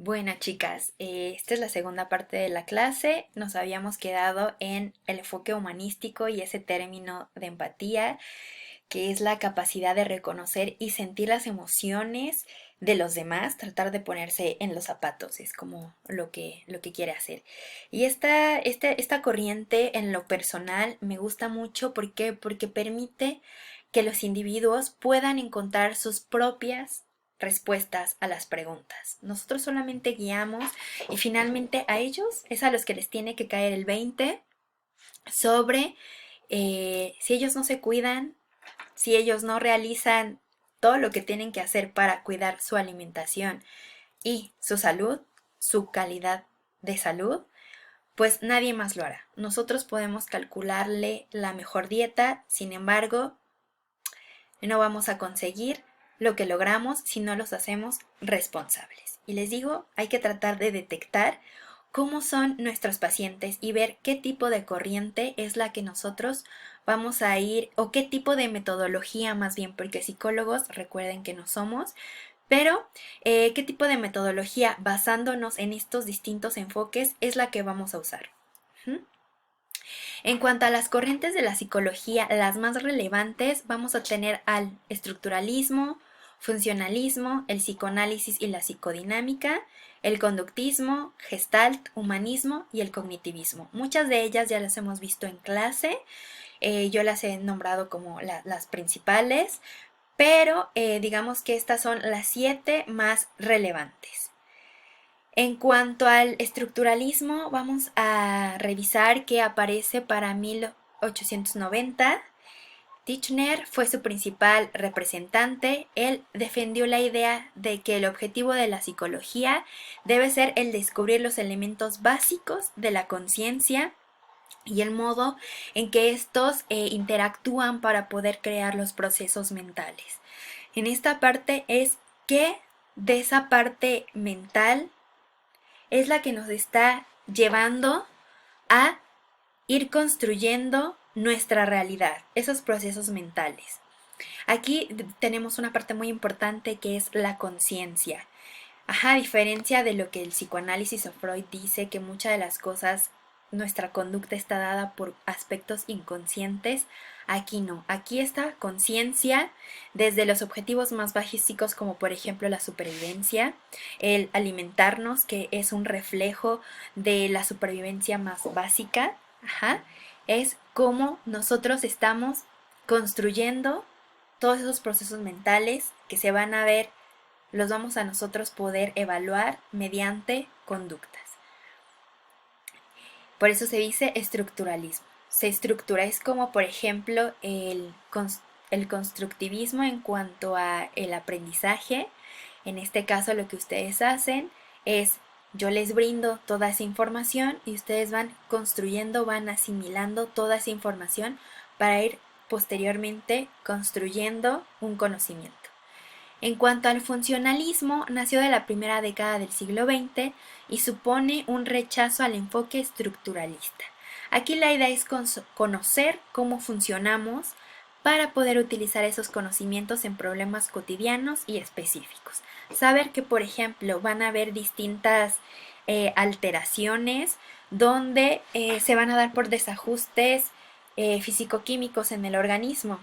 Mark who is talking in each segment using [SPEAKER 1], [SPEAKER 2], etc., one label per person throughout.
[SPEAKER 1] Bueno, chicas, esta es la segunda parte de la clase. Nos habíamos quedado en el enfoque humanístico y ese término de empatía, que es la capacidad de reconocer y sentir las emociones de los demás, tratar de ponerse en los zapatos, es como lo que quiere hacer. Y esta corriente en lo personal me gusta mucho. ¿Por qué? Porque permite que los individuos puedan encontrar sus propias respuestas a las preguntas. Nosotros solamente guiamos y finalmente a ellos es a los que les tiene que caer el 20 sobre si ellos no se cuidan, si ellos no realizan todo lo que tienen que hacer para cuidar su alimentación y su salud, su calidad de salud, pues nadie más lo hará. Nosotros podemos calcularle la mejor dieta, sin embargo, no vamos a conseguir lo que logramos si no los hacemos responsables. Y les digo, hay que tratar de detectar cómo son nuestros pacientes y ver qué tipo de corriente es la que nosotros vamos a ir, o qué tipo de metodología más bien, porque psicólogos recuerden que no somos, pero qué tipo de metodología basándonos en estos distintos enfoques es la que vamos a usar. ¿Mm? En cuanto a las corrientes de la psicología, las más relevantes, vamos a tener al estructuralismo, funcionalismo, el psicoanálisis y la psicodinámica, el conductismo, gestalt, humanismo y el cognitivismo. Muchas de ellas ya las hemos visto en clase, yo las he nombrado como las principales, pero digamos que estas son las 7 más relevantes. En cuanto al estructuralismo, vamos a revisar que aparece para 1890. Titchener fue su principal representante. Él defendió la idea de que el objetivo de la psicología debe ser el descubrir los elementos básicos de la conciencia y el modo en que estos interactúan para poder crear los procesos mentales. En esta parte es que de esa parte mental es la que nos está llevando a ir construyendo nuestra realidad, esos procesos mentales. Aquí tenemos una parte muy importante que es la conciencia. Ajá, a diferencia de lo que el psicoanálisis o Freud dice, que muchas de las cosas, nuestra conducta está dada por aspectos inconscientes, aquí no. Aquí está conciencia desde los objetivos más básicos, como por ejemplo la supervivencia, el alimentarnos, que es un reflejo de la supervivencia más básica. Ajá, es cómo nosotros estamos construyendo todos esos procesos mentales que se van a ver, los vamos a nosotros poder evaluar mediante conductas. Por eso se dice estructuralismo. Se estructura, es como por ejemplo el constructivismo en cuanto a el aprendizaje. En este caso lo que ustedes hacen es, yo les brindo toda esa información y ustedes van construyendo, van asimilando toda esa información para ir posteriormente construyendo un conocimiento. En cuanto al funcionalismo, nació de la primera década del siglo XX y supone un rechazo al enfoque estructuralista. Aquí la idea es conocer cómo funcionamos para poder utilizar esos conocimientos en problemas cotidianos y específicos. Saber que, por ejemplo, van a haber distintas alteraciones donde se van a dar por desajustes físico-químicos en el organismo,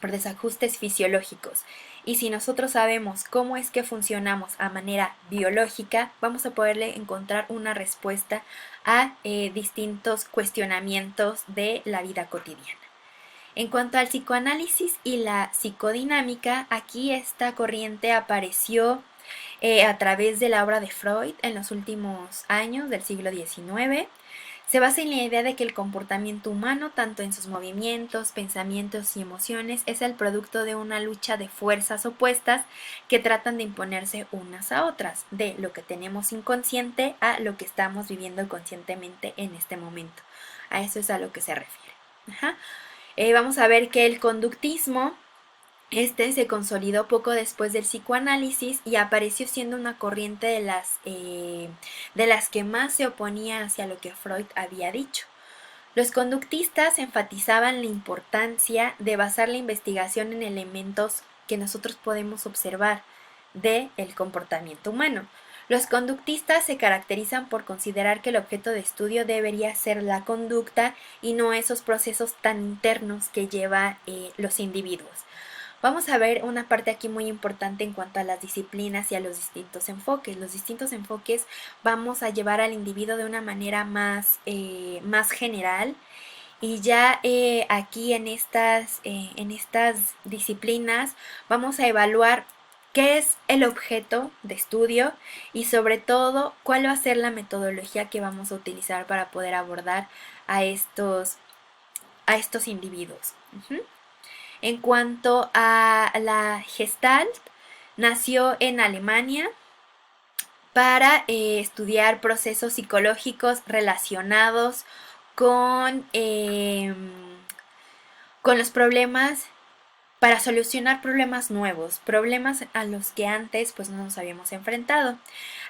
[SPEAKER 1] por desajustes fisiológicos. Y si nosotros sabemos cómo es que funcionamos a manera biológica, vamos a poderle encontrar una respuesta a distintos cuestionamientos de la vida cotidiana. En cuanto al psicoanálisis y la psicodinámica, aquí esta corriente apareció a través de la obra de Freud en los últimos años del siglo XIX. Se basa en la idea de que el comportamiento humano, tanto en sus movimientos, pensamientos y emociones, es el producto de una lucha de fuerzas opuestas que tratan de imponerse unas a otras, de lo que tenemos inconsciente a lo que estamos viviendo conscientemente en este momento. A eso es a lo que se refiere. Ajá. Vamos a ver que el conductismo se consolidó poco después del psicoanálisis y apareció siendo una corriente de las que más se oponía hacia lo que Freud había dicho. Los conductistas enfatizaban la importancia de basar la investigación en elementos que nosotros podemos observar del comportamiento humano. Los conductistas se caracterizan por considerar que el objeto de estudio debería ser la conducta y no esos procesos tan internos que lleva los individuos. Vamos a ver una parte aquí muy importante en cuanto a las disciplinas y a los distintos enfoques. Los distintos enfoques vamos a llevar al individuo de una manera más general, y ya aquí en estas disciplinas vamos a evaluar qué es el objeto de estudio y sobre todo cuál va a ser la metodología que vamos a utilizar para poder abordar a estos individuos. En cuanto a la Gestalt, nació en Alemania para estudiar procesos psicológicos relacionados con, eh, con los problemas, para solucionar problemas nuevos, problemas a los que antes pues no nos habíamos enfrentado.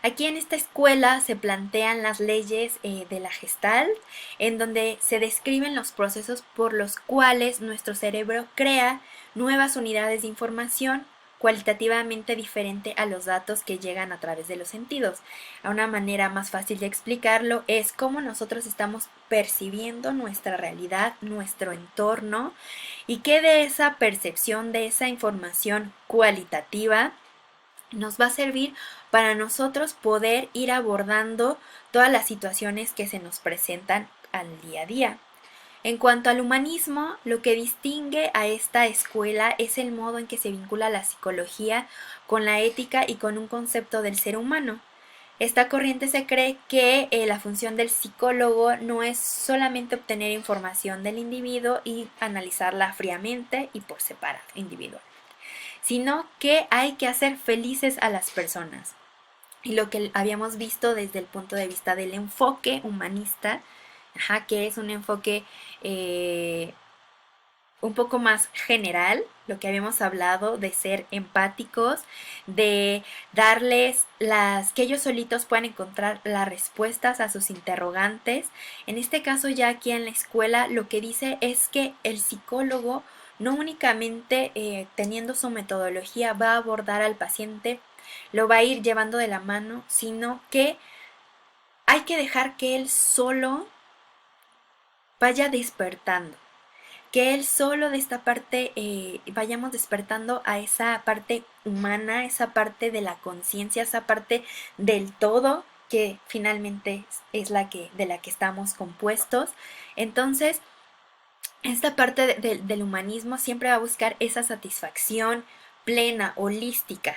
[SPEAKER 1] Aquí en esta escuela se plantean las leyes de la Gestalt, en donde se describen los procesos por los cuales nuestro cerebro crea nuevas unidades de información cualitativamente diferente a los datos que llegan a través de los sentidos. A una manera más fácil de explicarlo es cómo nosotros estamos percibiendo nuestra realidad, nuestro entorno, y que de esa percepción, de esa información cualitativa, nos va a servir para nosotros poder ir abordando todas las situaciones que se nos presentan al día a día. En cuanto al humanismo, lo que distingue a esta escuela es el modo en que se vincula la psicología con la ética y con un concepto del ser humano. Esta corriente se cree que la función del psicólogo no es solamente obtener información del individuo y analizarla fríamente y por separado, individual, sino que hay que hacer felices a las personas. Y lo que habíamos visto desde el punto de vista del enfoque humanista, que es un enfoque un poco más general, lo que habíamos hablado de ser empáticos, de darles que ellos solitos puedan encontrar las respuestas a sus interrogantes. En este caso, ya aquí en la escuela, lo que dice es que el psicólogo no únicamente teniendo su metodología va a abordar al paciente, lo va a ir llevando de la mano, sino que hay que dejar que él solo vaya despertando, que él solo de esta parte vayamos despertando a esa parte humana, esa parte de la conciencia, esa parte del todo que finalmente es de la que estamos compuestos. Entonces, esta parte del humanismo siempre va a buscar esa satisfacción plena, holística.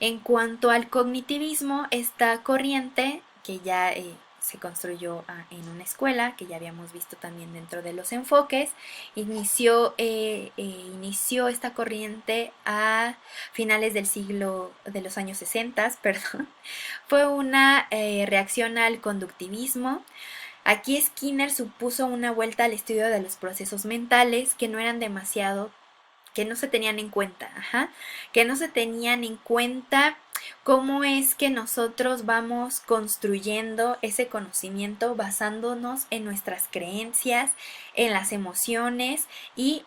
[SPEAKER 1] En cuanto al cognitivismo, esta corriente que ya se construyó en una escuela, que ya habíamos visto también dentro de los enfoques, inició esta corriente a finales de los años 60, perdón. Fue una reacción al conductivismo. Aquí Skinner supuso una vuelta al estudio de los procesos mentales que no eran demasiado, que no se tenían en cuenta, que no se tenían en cuenta cómo es que nosotros vamos construyendo ese conocimiento basándonos en nuestras creencias, en las emociones, y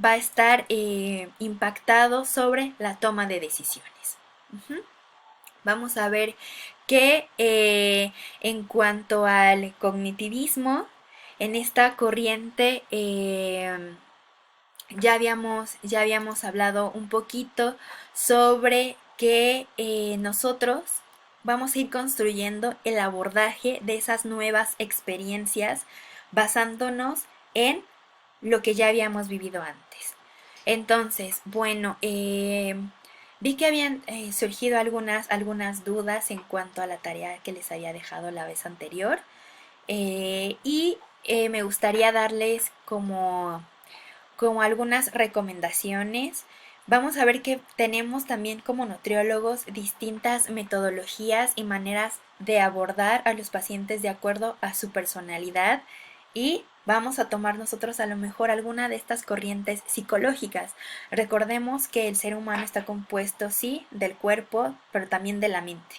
[SPEAKER 1] va a estar impactado sobre la toma de decisiones. Vamos a ver que en cuanto al cognitivismo, en esta corriente ya habíamos hablado un poquito sobre que nosotros vamos a ir construyendo el abordaje de esas nuevas experiencias basándonos en lo que ya habíamos vivido antes. Entonces, bueno, vi que habían surgido algunas dudas en cuanto a la tarea que les había dejado la vez anterior, y me gustaría darles como algunas recomendaciones. Vamos a ver que tenemos también como nutriólogos distintas metodologías y maneras de abordar a los pacientes de acuerdo a su personalidad, y vamos a tomar nosotros a lo mejor alguna de estas corrientes psicológicas. Recordemos que el ser humano está compuesto, sí, del cuerpo, pero también de la mente.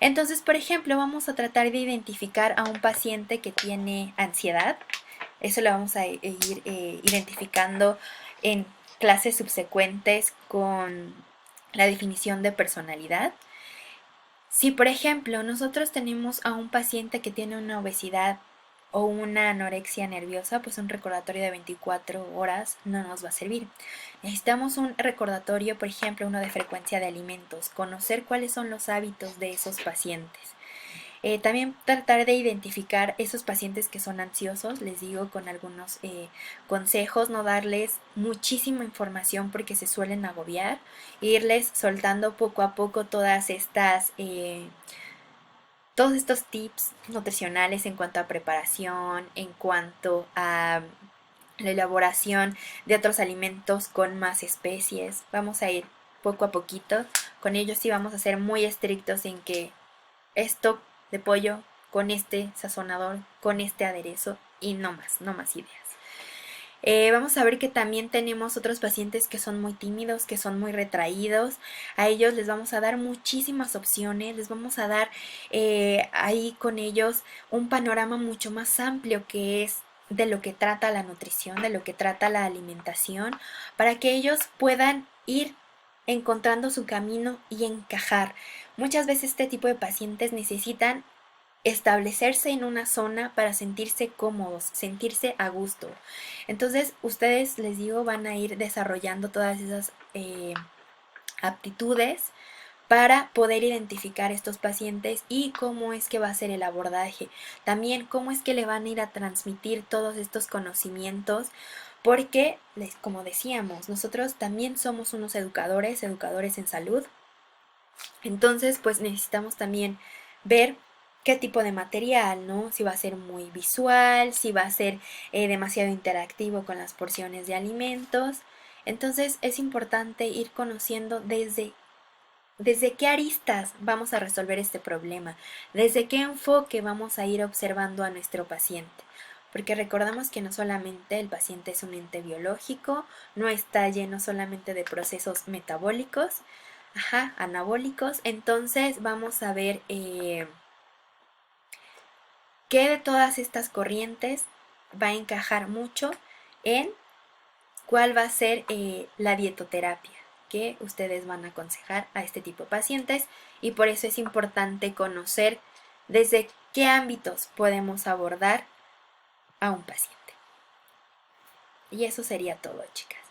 [SPEAKER 1] Entonces, por ejemplo, vamos a tratar de identificar a un paciente que tiene ansiedad. Eso lo vamos a ir identificando en clases subsecuentes con la definición de personalidad. Si, por ejemplo, nosotros tenemos a un paciente que tiene una obesidad o una anorexia nerviosa, pues un recordatorio de 24 horas no nos va a servir. Necesitamos un recordatorio, por ejemplo, uno de frecuencia de alimentos, conocer cuáles son los hábitos de esos pacientes. También tratar de identificar esos pacientes que son ansiosos, les digo con algunos consejos, no darles muchísima información porque se suelen agobiar, irles soltando poco a poco todos estos tips nutricionales en cuanto a preparación, en cuanto a la elaboración de otros alimentos con más especies. Vamos a ir poco a poquito. Con ellos sí vamos a ser muy estrictos en que esto de pollo con este sazonador, con este aderezo y no más, no más ideas. Vamos a ver que también tenemos otros pacientes que son muy tímidos, que son muy retraídos. A ellos les vamos a dar muchísimas opciones, les vamos a dar ahí con ellos un panorama mucho más amplio que es de lo que trata la nutrición, de lo que trata la alimentación, para que ellos puedan ir encontrando su camino y encajar. Muchas veces este tipo de pacientes necesitan establecerse en una zona para sentirse cómodos, sentirse a gusto. Entonces, ustedes, les digo, van a ir desarrollando todas esas aptitudes para poder identificar estos pacientes y cómo es que va a ser el abordaje. También cómo es que le van a ir a transmitir todos estos conocimientos, porque, como decíamos, nosotros también somos unos educadores, educadores en salud. Entonces, pues necesitamos también ver qué tipo de material, ¿no? Si va a ser muy visual, si va a ser demasiado interactivo con las porciones de alimentos. Entonces, es importante ir conociendo desde qué aristas vamos a resolver este problema, desde qué enfoque vamos a ir observando a nuestro paciente. Porque recordamos que no solamente el paciente es un ente biológico, no está lleno solamente de procesos metabólicos, anabólicos. Entonces vamos a ver qué de todas estas corrientes va a encajar mucho en cuál va a ser la dietoterapia que ustedes van a aconsejar a este tipo de pacientes, y por eso es importante conocer desde qué ámbitos podemos abordar a un paciente. Y eso sería todo, chicas.